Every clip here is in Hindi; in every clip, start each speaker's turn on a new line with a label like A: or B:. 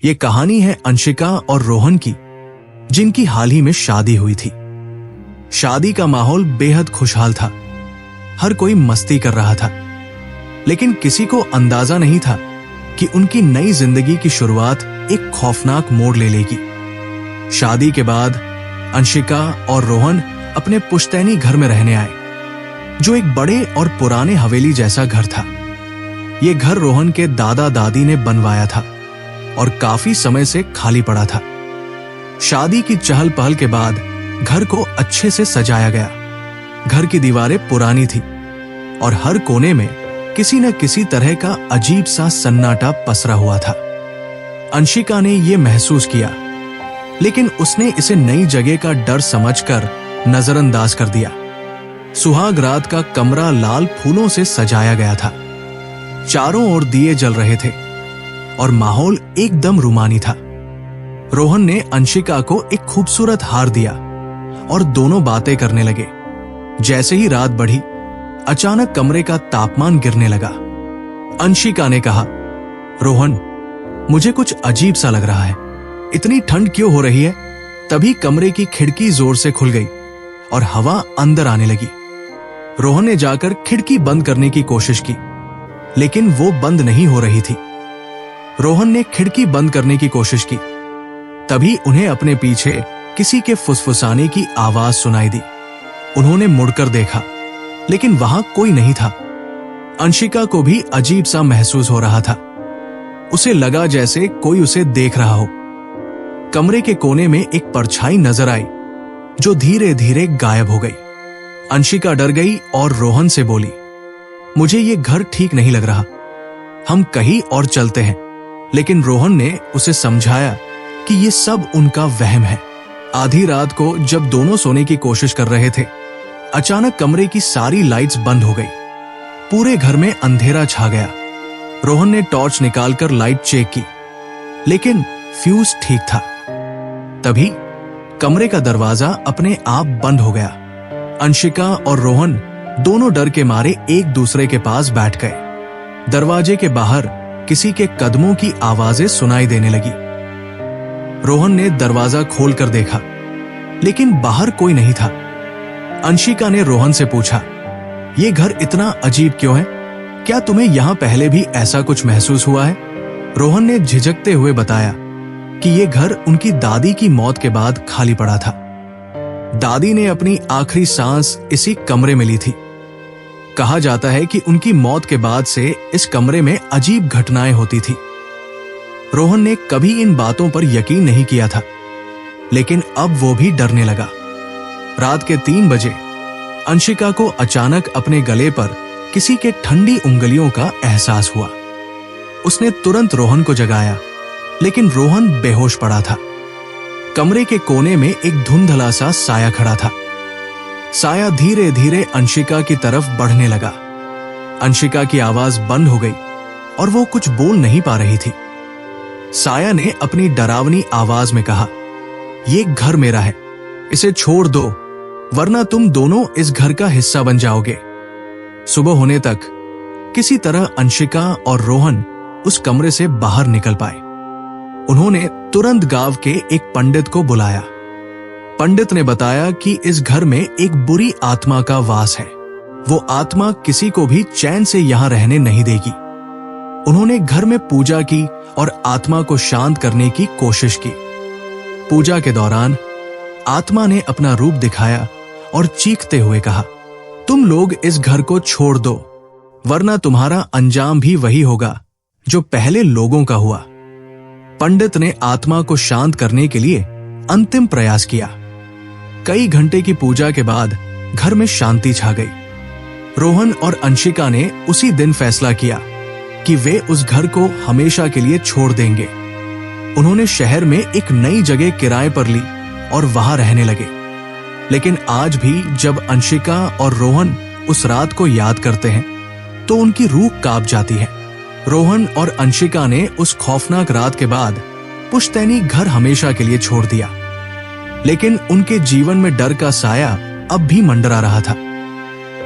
A: ये कहानी है अंशिका और रोहन की, जिनकी हाल ही में शादी हुई थी। शादी का माहौल बेहद खुशहाल था। हर कोई मस्ती कर रहा था, लेकिन किसी को अंदाजा नहीं था कि उनकी नई जिंदगी की शुरुआत एक खौफनाक मोड़ ले लेगी। शादी के बाद अंशिका और रोहन अपने पुश्तैनी घर में रहने आए, जो एक बड़े और पुराने हवेली जैसा घर था। यह घर रोहन के दादा दादी ने बनवाया था और काफी समय से खाली पड़ा था। शादी की चहल पहल के बाद घर को अच्छे से सजाया गया। घर की दीवारें पुरानी थी और हर कोने में किसी न किसी तरह का अजीब सा सन्नाटा पसरा हुआ था। अंशिका ने यह महसूस किया, लेकिन उसने इसे नई जगह का डर समझकर नजरअंदाज कर दिया। सुहाग रात का कमरा लाल फूलों से सजाया गया था। चारों ओर दिए जल रहे थे और माहौल एकदम रूमानी था। रोहन ने अंशिका को एक खूबसूरत हार दिया और दोनों बातें करने लगे। जैसे ही रात बढ़ी, अचानक कमरे का तापमान गिरने लगा। अंशिका ने कहा, रोहन, मुझे कुछ अजीब सा लग रहा है। इतनी ठंड क्यों हो रही है? तभी कमरे की खिड़की जोर से खुल गई और हवा अंदर आने लगी। रोहन ने जाकर खिड़की बंद करने की कोशिश की, लेकिन वो बंद नहीं हो रही थी। रोहन ने खिड़की बंद करने की कोशिश की, तभी उन्हें अपने पीछे किसी के फुसफुसाने की आवाज सुनाई दी। उन्होंने मुड़कर देखा, लेकिन वहां कोई नहीं था। अंशिका को भी अजीब सा महसूस हो रहा था। उसे लगा जैसे कोई उसे देख रहा हो। कमरे के कोने में एक परछाई नजर आई, जो धीरे धीरे गायब हो गई। अंशिका डर गई और रोहन से बोली, मुझे ये घर ठीक नहीं लग रहा, हम कहीं और चलते हैं। लेकिन रोहन ने उसे समझाया कि ये सब उनका वहम है। आधी रात को जब दोनों सोने की कोशिश कर रहे थे, अचानक कमरे की सारी लाइट्स बंद हो गई। पूरे घर में अंधेरा छा गया। रोहन ने टॉर्च निकालकर लाइट चेक की, लेकिन फ्यूज ठीक था। तभी कमरे का दरवाजा अपने आप बंद हो गया। अंशिका और रोहन दोनों डर के मारे एक दूसरे के पास बैठ गए। दरवाजे के बाहर किसी के कदमों की आवाजें सुनाई देने लगी। रोहन ने दरवाजा खोलकर देखा, लेकिन बाहर कोई नहीं था। अंशिका ने रोहन से पूछा, ये घर इतना अजीब क्यों है? क्या तुम्हें यहां पहले भी ऐसा कुछ महसूस हुआ है? रोहन ने झिझकते हुए बताया कि ये घर उनकी दादी की मौत के बाद खाली पड़ा था। दादी ने अपनी आखिरी सांस इसी कमरे में ली थी। कहा जाता है कि उनकी मौत के बाद से इस कमरे में अजीब घटनाएं होती थी। रोहन ने कभी इन बातों पर यकीन नहीं किया था, लेकिन अब वो भी डरने लगा। रात के 3 बजे अंशिका को अचानक अपने गले पर किसी के ठंडी उंगलियों का एहसास हुआ। उसने तुरंत रोहन को जगाया, लेकिन रोहन बेहोश पड़ा था। कमरे के कोने में एक धुंधला सा साया खड़ा था। साया धीरे धीरे अंशिका की तरफ बढ़ने लगा। अंशिका की आवाज बंद हो गई और वो कुछ बोल नहीं पा रही थी। साया ने अपनी डरावनी आवाज में कहा, ये घर मेरा है, इसे छोड़ दो, वरना तुम दोनों इस घर का हिस्सा बन जाओगे। सुबह होने तक किसी तरह अंशिका और रोहन उस कमरे से बाहर निकल पाए। उन्होंने तुरंत गांव के एक पंडित को बुलाया। पंडित ने बताया कि इस घर में एक बुरी आत्मा का वास है। वो आत्मा किसी को भी चैन से यहां रहने नहीं देगी। उन्होंने घर में पूजा की और आत्मा को शांत करने की कोशिश की। पूजा के दौरान आत्मा ने अपना रूप दिखाया और चीखते हुए कहा, तुम लोग इस घर को छोड़ दो, वरना तुम्हारा अंजाम भी वही होगा जो पहले लोगों का हुआ। पंडित ने आत्मा को शांत करने के लिए अंतिम प्रयास किया। कई घंटे की पूजा के बाद घर में शांति छा गई। रोहन और अंशिका ने उसी दिन फैसला किया कि वे उस घर को हमेशा के लिए छोड़ देंगे। उन्होंने शहर में एक नई जगह किराए पर ली और वहां रहने लगे। लेकिन आज भी जब अंशिका और रोहन उस रात को याद करते हैं, तो उनकी रूह कांप जाती है। रोहन और अंशिका ने उस खौफनाक रात के बाद पुश्तैनी घर हमेशा के लिए छोड़ दिया, लेकिन उनके जीवन में डर का साया अब भी मंडरा रहा था।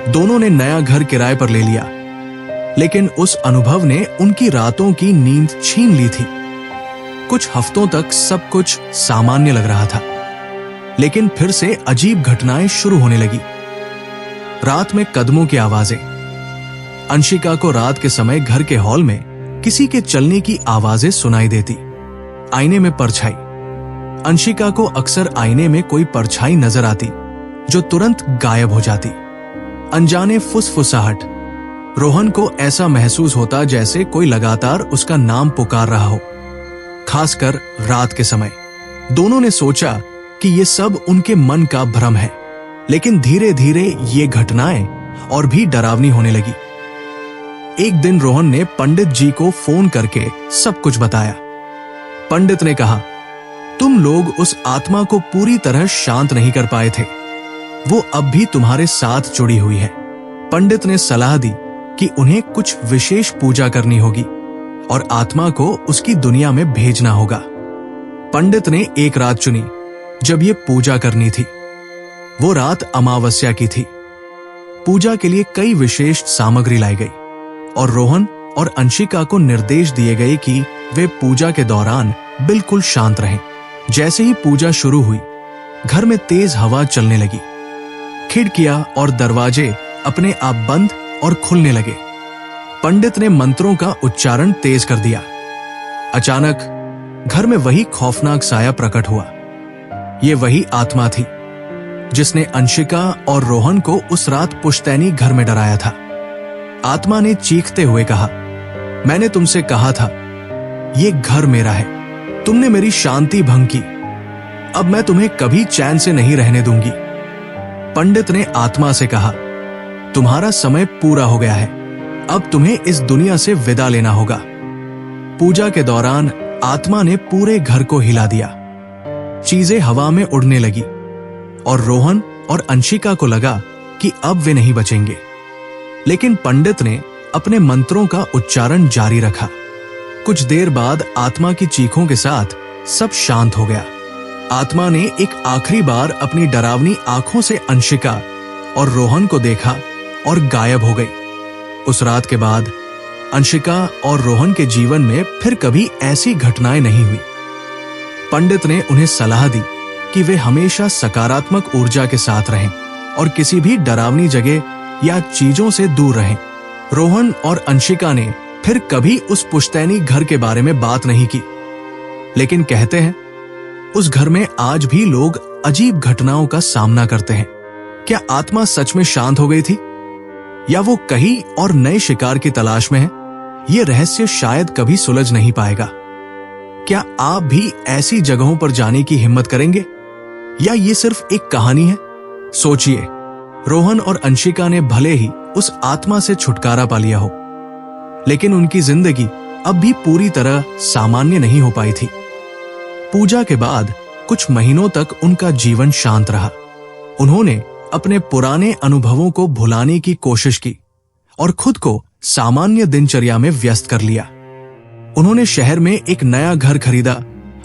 A: दोनों ने नया घर किराए पर ले लिया, लेकिन उस अनुभव ने उनकी रातों की नींद छीन ली थी। कुछ हफ्तों तक सब कुछ सामान्य लग रहा था, लेकिन फिर से अजीब घटनाएं शुरू होने लगी। रात में कदमों की आवाजें। अंशिका को रात के समय घर के हॉल में किसी के चलने की आवाजें सुनाई देती। आईने में परछाई। अंशिका को अक्सर आईने में कोई परछाई नजर आती जो तुरंत गायब हो जाती। अनजाने फुसफुसाहट। रोहन को ऐसा महसूस होता जैसे कोई लगातार उसका नाम पुकार रहा हो, खासकर रात के समय। दोनों ने सोचा कि ये सब उनके मन का भ्रम है, लेकिन धीरे धीरे ये घटनाएं और भी डरावनी होने लगी। एक दिन रोहन ने पंडित जी को फोन करके सब कुछ बताया। पंडित ने कहा, तुम लोग उस आत्मा को पूरी तरह शांत नहीं कर पाए थे, वो अब भी तुम्हारे साथ जुड़ी हुई है। पंडित ने सलाह दी कि उन्हें कुछ विशेष पूजा करनी होगी और आत्मा को उसकी दुनिया में भेजना होगा। पंडित ने एक रात चुनी जब ये पूजा करनी थी। वो रात अमावस्या की थी। पूजा के लिए कई विशेष सामग्री लाई गई और रोहन और अंशिका को निर्देश दिए गए कि वे पूजा के दौरान बिल्कुल शांत रहें। जैसे ही पूजा शुरू हुई, घर में तेज हवा चलने लगी। खिड़कियां और दरवाजे अपने आप बंद और खुलने लगे। पंडित ने मंत्रों का उच्चारण तेज कर दिया। अचानक घर में वही खौफनाक साया प्रकट हुआ। ये वही आत्मा थी जिसने अंशिका और रोहन को उस रात पुश्तैनी घर में डराया था। आत्मा ने चीखते हुए कहा, मैंने तुमसे कहा था ये घर मेरा है, तुमने मेरी शांति भंग की, अब मैं तुम्हें कभी चैन से नहीं रहने दूंगी। पंडित ने आत्मा से कहा, तुम्हारा समय पूरा हो गया है, अब तुम्हें इस दुनिया से विदा लेना होगा। पूजा के दौरान आत्मा ने पूरे घर को हिला दिया। चीजें हवा में उड़ने लगी और रोहन और अंशिका को लगा कि अब वे नहीं बचेंगे। लेकिन पंडित ने अपने मंत्रों का उच्चारण जारी रखा। कुछ देर बाद आत्मा की चीखों के साथ सब शांत हो गया। आत्मा ने एक आखिरी बार अपनी डरावनी आंखों से अंशिका और रोहन को देखा और गायब हो गई। उस रात के बाद अंशिका और रोहन के जीवन में फिर कभी ऐसी घटनाएं नहीं हुई। पंडित ने उन्हें सलाह दी कि वे हमेशा सकारात्मक ऊर्जा के साथ रहें और किसी भी डरावनी जगह या चीजों से दूर रहें। रोहन और अंशिका ने फिर कभी उस पुश्तैनी घर के बारे में बात नहीं की, लेकिन कहते हैं उस घर में आज भी लोग अजीब घटनाओं का सामना करते हैं। क्या आत्मा सच में शांत हो गई थी या वो कहीं और नए शिकार की तलाश में है? ये रहस्य शायद कभी सुलझ नहीं पाएगा। क्या आप भी ऐसी जगहों पर जाने की हिम्मत करेंगे या ये सिर्फ एक कहानी है? सोचिए, रोहन और अंशिका ने भले ही उस आत्मा से छुटकारा पा लिया हो, लेकिन उनकी जिंदगी अब भी पूरी तरह सामान्य नहीं हो पाई थी। पूजा के बाद कुछ महीनों तक उनका जीवन शांत रहा। उन्होंने अपने पुराने अनुभवों को भुलाने की कोशिश की और खुद को सामान्य दिनचर्या में व्यस्त कर लिया। उन्होंने शहर में एक नया घर खरीदा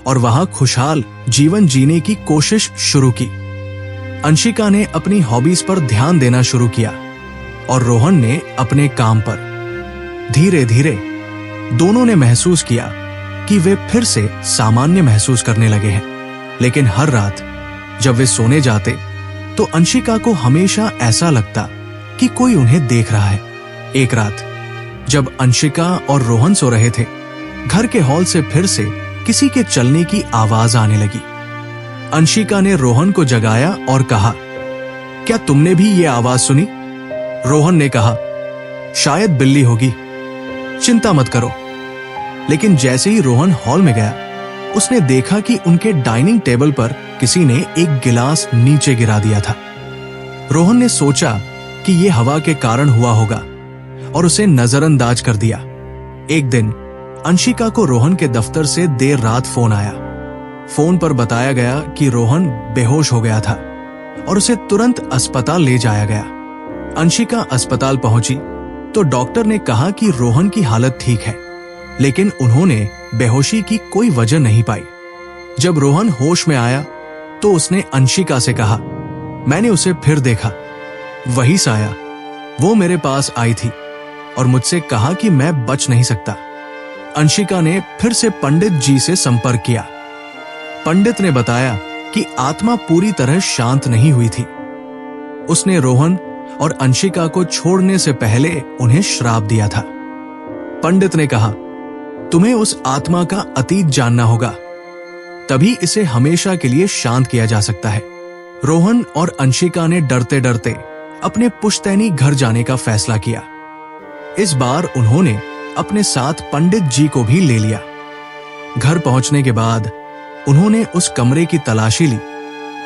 A: और वहां खुशहाल जीवन जीने की कोशिश शुरू की। अंशिका ने अपनी हॉबीज पर ध्यान देना शुरू किया और रोहन ने अपने काम पर। धीरे धीरे दोनों ने महसूस किया कि वे फिर से सामान्य महसूस करने लगे हैं। लेकिन हर रात जब वे सोने जाते तो अंशिका को हमेशा ऐसा लगता कि कोई उन्हें देख रहा है। एक रात जब अंशिका और रोहन सो रहे थे, घर के हॉल से फिर से किसी के चलने की आवाज आने लगी। अंशिका ने रोहन को जगाया और कहा, क्या तुमने भी ये आवाज सुनी? रोहन ने कहा, शायद बिल्ली होगी, चिंता मत करो। लेकिन जैसे ही रोहन हॉल में गया, उसने देखा कि उनके डाइनिंग टेबल पर किसी ने एक गिलास नीचे गिरा दिया था। रोहन ने सोचा कि यह हवा के कारण हुआ होगा और उसे नजरअंदाज कर दिया। एक दिन अंशिका को रोहन के दफ्तर से देर रात फोन आया। फोन पर बताया गया कि रोहन बेहोश हो गया था और उसे तुरंत अस्पताल ले जाया गया। अंशिका अस्पताल पहुंची तो डॉक्टर ने कहा कि रोहन की हालत ठीक है, लेकिन उन्होंने बेहोशी की कोई वजह नहीं पाई। जब रोहन होश में आया तो उसने अंशिका से कहा, मैंने उसे फिर देखा, वही साया। वो मेरे पास आई थी और मुझसे कहा कि मैं बच नहीं सकता। अंशिका ने फिर से पंडित जी से संपर्क किया। पंडित ने बताया कि आत्मा पूरी तरह शांत नहीं हुई थी। उसने रोहन और अंशिका को छोड़ने से पहले उन्हें श्राप दिया था। पंडित ने कहा, तुम्हें उस आत्मा का अतीत जानना होगा, तभी इसे हमेशा के लिए शांत किया जा सकता है। रोहन और अंशिका ने डरते डरते अपने पुश्तैनी घर जाने का फैसला किया। इस बार उन्होंने अपने साथ पंडित जी को भी ले लिया। घर पहुंचने के बाद उन्होंने उस कमरे की तलाशी ली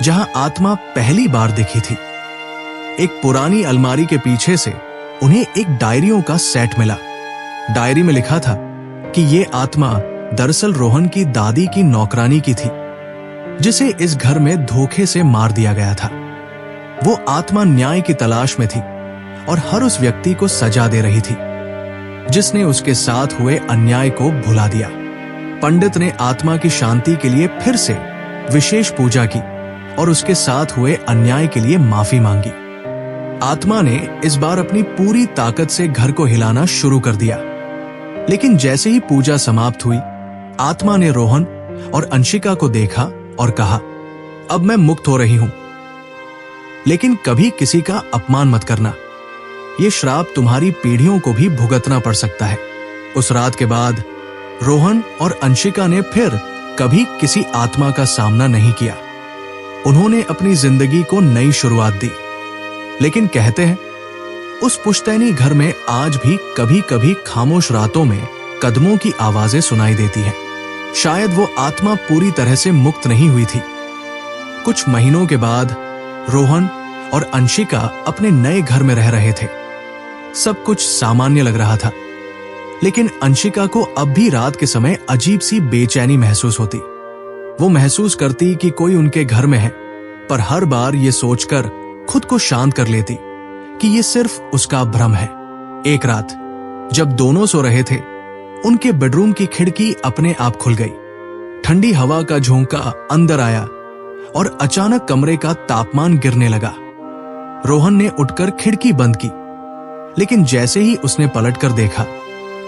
A: जहां आत्मा पहली बार दिखी थी। एक पुरानी अलमारी के पीछे से उन्हें एक डायरियों का सेट मिला। डायरी में लिखा था कि ये आत्मा दरअसल रोहन की दादी की नौकरानी की थी, जिसे इस घर में धोखे से मार दिया गया था। वो आत्मा न्याय की तलाश में थी और हर उस व्यक्ति को सजा दे रही थी जिसने उसके साथ हुए अन्याय को भुला दिया। पंडित ने आत्मा की शांति के लिए फिर से विशेष पूजा की और उसके साथ हुए अन्याय के लिए माफी मांगी। आत्मा ने इस बार अपनी पूरी ताकत से घर को हिलाना शुरू कर दिया, लेकिन जैसे ही पूजा समाप्त हुई, आत्मा ने रोहन और अंशिका को देखा और कहा, अब मैं मुक्त हो रही हूं, लेकिन कभी किसी का अपमान मत करना। ये श्राप तुम्हारी पीढ़ियों को भी भुगतना पड़ सकता है। उस रात के बाद रोहन और अंशिका ने फिर कभी किसी आत्मा का सामना नहीं किया। उन्होंने अपनी जिंदगी को नई शुरुआत दी। लेकिन कहते हैं, उस पुश्तैनी घर में आज भी कभी कभी खामोश रातों में कदमों की आवाजें सुनाई देती हैं। शायद वो आत्मा पूरी तरह से मुक्त नहीं हुई थी। कुछ महीनों के बाद रोहन और अंशिका अपने नए घर में रह रहे थे। सब कुछ सामान्य लग रहा था, लेकिन अंशिका को अब भी रात के समय अजीब सी बेचैनी महसूस होती। वो महसूस करती कि कोई उनके घर में है, पर हर बार ये सोचकर खुद को शांत कर लेती कि ये सिर्फ उसका भ्रम है। एक रात जब दोनों सो रहे थे, उनके बेडरूम की खिड़की अपने आप खुल गई। ठंडी हवा का झोंका अंदर आया और अचानक कमरे का तापमान गिरने लगा। रोहन ने उठकर खिड़की बंद की, लेकिन जैसे ही उसने पलटकर देखा,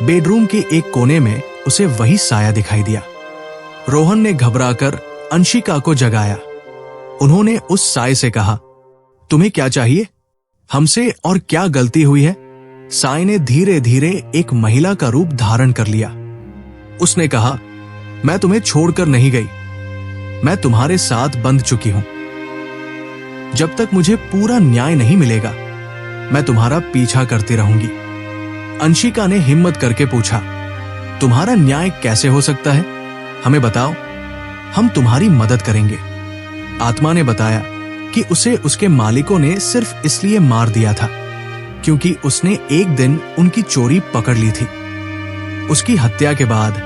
A: बेडरूम के एक कोने में उसे वही साया दिखाई दिया। रोहन ने घबराकर अंशिका को जगाया। उन्होंने उस साए से कहा, तुम्हें क्या चाहिए? हमसे और क्या गलती हुई है? साए ने धीरे धीरे एक महिला का रूप धारण कर लिया। उसने कहा, मैं तुम्हें छोड़कर नहीं गई, मैं तुम्हारे साथ बंध चुकी हूं। जब तक मुझे पूरा न्याय नहीं मिलेगा, मैं तुम्हारा पीछा करती रहूंगी। अंशिका ने हिम्मत करके पूछा, तुम्हारा न्याय कैसे हो सकता है? हमें बताओ, हम तुम्हारी मदद करेंगे। आत्मा ने बताया कि उसे उसके मालिकों ने सिर्फ इसलिए मार दिया था क्योंकि उसने एक दिन उनकी चोरी पकड़ ली थी। उसकी हत्या के बाद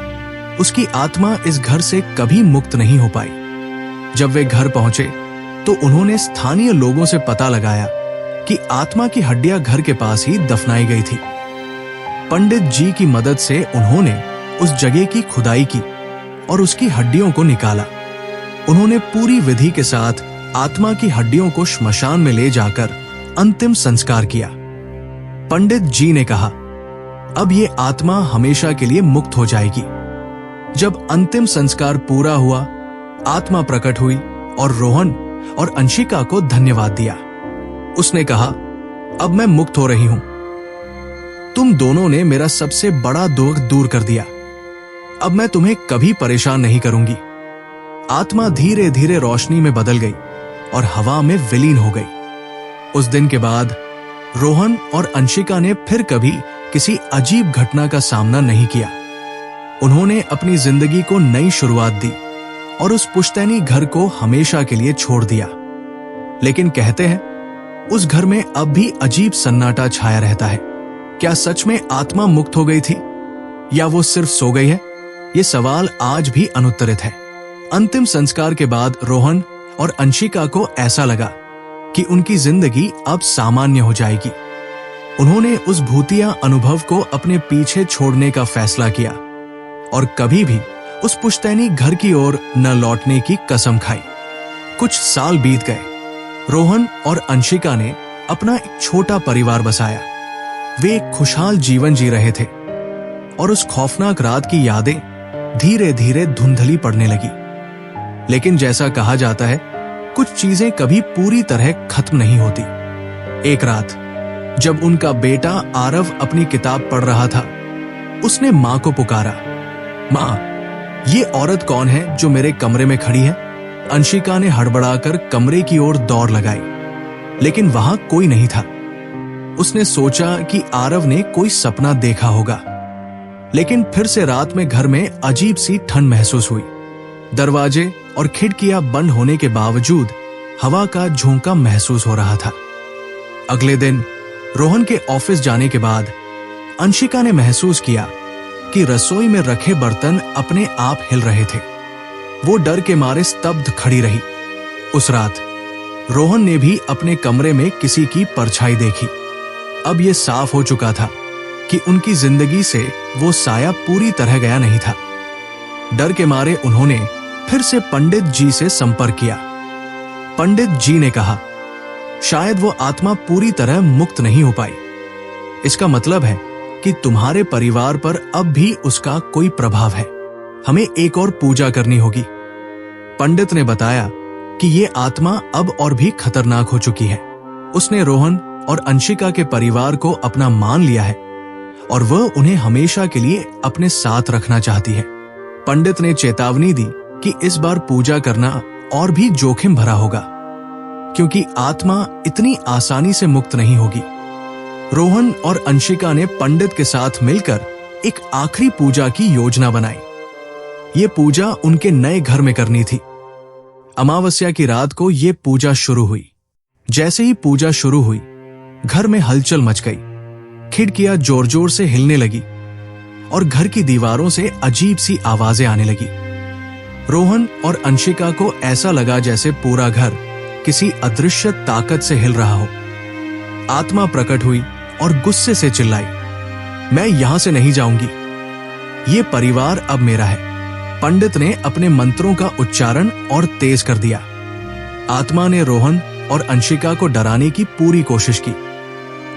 A: उसकी आत्मा इस घर से कभी मुक्त नहीं हो पाई। जब वे घर पहुंचे तो उन्होंने स्थानीय लोगों से पता लगाया कि आत्मा की हड्डियां घर के पास ही दफनाई गई थी। पंडित जी की मदद से उन्होंने उस जगह की खुदाई की और उसकी हड्डियों को निकाला। उन्होंने पूरी विधि के साथ आत्मा की हड्डियों को श्मशान में ले जाकर अंतिम संस्कार किया। पंडित जी ने कहा, अब ये आत्मा हमेशा के लिए मुक्त हो जाएगी। जब अंतिम संस्कार पूरा हुआ, आत्मा प्रकट हुई और रोहन और अंशिका को धन्यवाद दिया। उसने कहा, अब मैं मुक्त हो रही हूं। तुम दोनों ने मेरा सबसे बड़ा दुख दूर कर दिया। अब मैं तुम्हें कभी परेशान नहीं करूंगी। आत्मा धीरे धीरे रोशनी में बदल गई और हवा में विलीन हो गई। उस दिन के बाद रोहन और अंशिका ने फिर कभी किसी अजीब घटना का सामना नहीं किया। उन्होंने अपनी जिंदगी को नई शुरुआत दी और उस पुश्तैनी घर को हमेशा के लिए छोड़ दिया। लेकिन कहते हैं, उस घर में अब भी अजीब सन्नाटा छाया रहता है। क्या सच में आत्मा मुक्त हो गई थी या वो सिर्फ सो गई है? ये सवाल आज भी अनुत्तरित है। अंतिम संस्कार के बाद रोहन और अंशिका को ऐसा लगा कि उनकी जिंदगी अब सामान्य हो जाएगी। उन्होंने उस भूतिया अनुभव को अपने पीछे छोड़ने का फैसला किया और कभी भी उस पुश्तैनी घर की ओर न लौटने की कसम खाई। कुछ साल बीत गए। रोहन और अंशिका ने अपना एक छोटा परिवार बसाया। वे एक खुशहाल जीवन जी रहे थे। और उस खौफनाक रात की यादें धीरे धीरे धुंधली पड़ने लगी। लेकिन जैसा कहा जाता है, कुछ चीजें कभी पूरी तरह खत्म नहीं होती। एक रात जब उनका बेटा आरव अपनी किताब पढ़ रहा था, उसने मां को पुकारा, मां, ये औरत कौन है जो मेरे कमरे में खड़ी है? अंशिका ने हड़बड़ाकर कमरे की ओर दौड़ लगाई, लेकिन वहां कोई नहीं था। उसने सोचा कि आरव ने कोई सपना देखा होगा। लेकिन फिर से रात में घर में अजीब सी ठंड महसूस हुई। दरवाजे और खिड़कियां बंद होने के बावजूद हवा का झोंका महसूस हो रहा था। अगले दिन रोहन के ऑफिस जाने के बाद अंशिका ने महसूस किया कि रसोई में रखे बर्तन अपने आप हिल रहे थे। वो डर के मारे स्तब्ध खड़ी रही। उस रात रोहन ने भी अपने कमरे में किसी की परछाई देखी। अब यह साफ हो चुका था कि उनकी जिंदगी से वो साया पूरी तरह गया नहीं था। डर के मारे उन्होंने फिर से पंडित जी से संपर्क किया। पंडित जी ने कहा, शायद वो आत्मा पूरी तरह मुक्त नहीं हो पाई। इसका मतलब है कि तुम्हारे परिवार पर अब भी उसका कोई प्रभाव है। हमें एक और पूजा करनी होगी। पंडित ने बताया कि ये आत्मा अब और भी खतरनाक हो चुकी है। उसने रोहन और अंशिका के परिवार को अपना मान लिया है और वह उन्हें हमेशा के लिए अपने साथ रखना चाहती है। पंडित ने चेतावनी दी कि इस बार पूजा करना और भी जोखिम भरा होगा, क्योंकि आत्मा इतनी आसानी से मुक्त नहीं होगी। रोहन और अंशिका ने पंडित के साथ मिलकर एक आखिरी पूजा की योजना बनाई। ये पूजा उनके नए घर में करनी थी। अमावस्या की रात को ये पूजा शुरू हुई। जैसे ही पूजा शुरू हुई, घर में हलचल मच गई। खिड़कियां जोर जोर से हिलने लगी और घर की दीवारों से अजीब सी आवाजें आने लगी। रोहन और अंशिका को ऐसा लगा जैसे पूरा घर किसी अदृश्य ताकत से हिल रहा हो। आत्मा प्रकट हुई और गुस्से से चिल्लाई, मैं यहां से नहीं जाऊंगी। ये परिवार अब मेरा है। पंडित ने अपने मंत्रों का उच्चारण और तेज कर दिया। आत्मा ने रोहन और अंशिका को डराने की पूरी कोशिश की,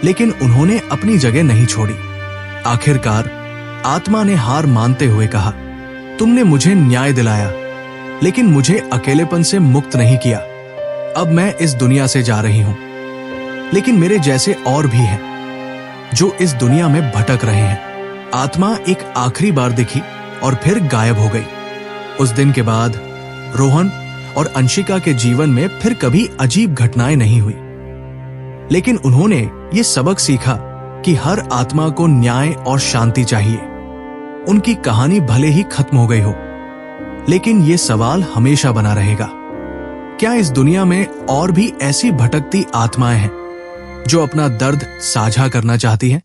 A: लेकिन उन्होंने अपनी जगह नहीं छोड़ी। आखिरकार आत्मा ने हार मानते हुए कहा, तुमने मुझे न्याय दिलाया, लेकिन मुझे अकेलेपन से मुक्त नहीं किया। अब मैं इस दुनिया से जा रही हूं, लेकिन मेरे जैसे और भी हैं जो इस दुनिया में भटक रहे हैं। आत्मा एक आखिरी बार दिखी और फिर गायब हो गई। उस दिन के बाद रोहन और अंशिका के जीवन में फिर कभी अजीब घटनाएं नहीं हुई, लेकिन उन्होंने ये सबक सीखा कि हर आत्मा को न्याय और शांति चाहिए। उनकी कहानी भले ही खत्म हो गई हो, लेकिन ये सवाल हमेशा बना रहेगा, क्या इस दुनिया में और भी ऐसी भटकती आत्माएं हैं जो अपना दर्द साझा करना चाहती हैं?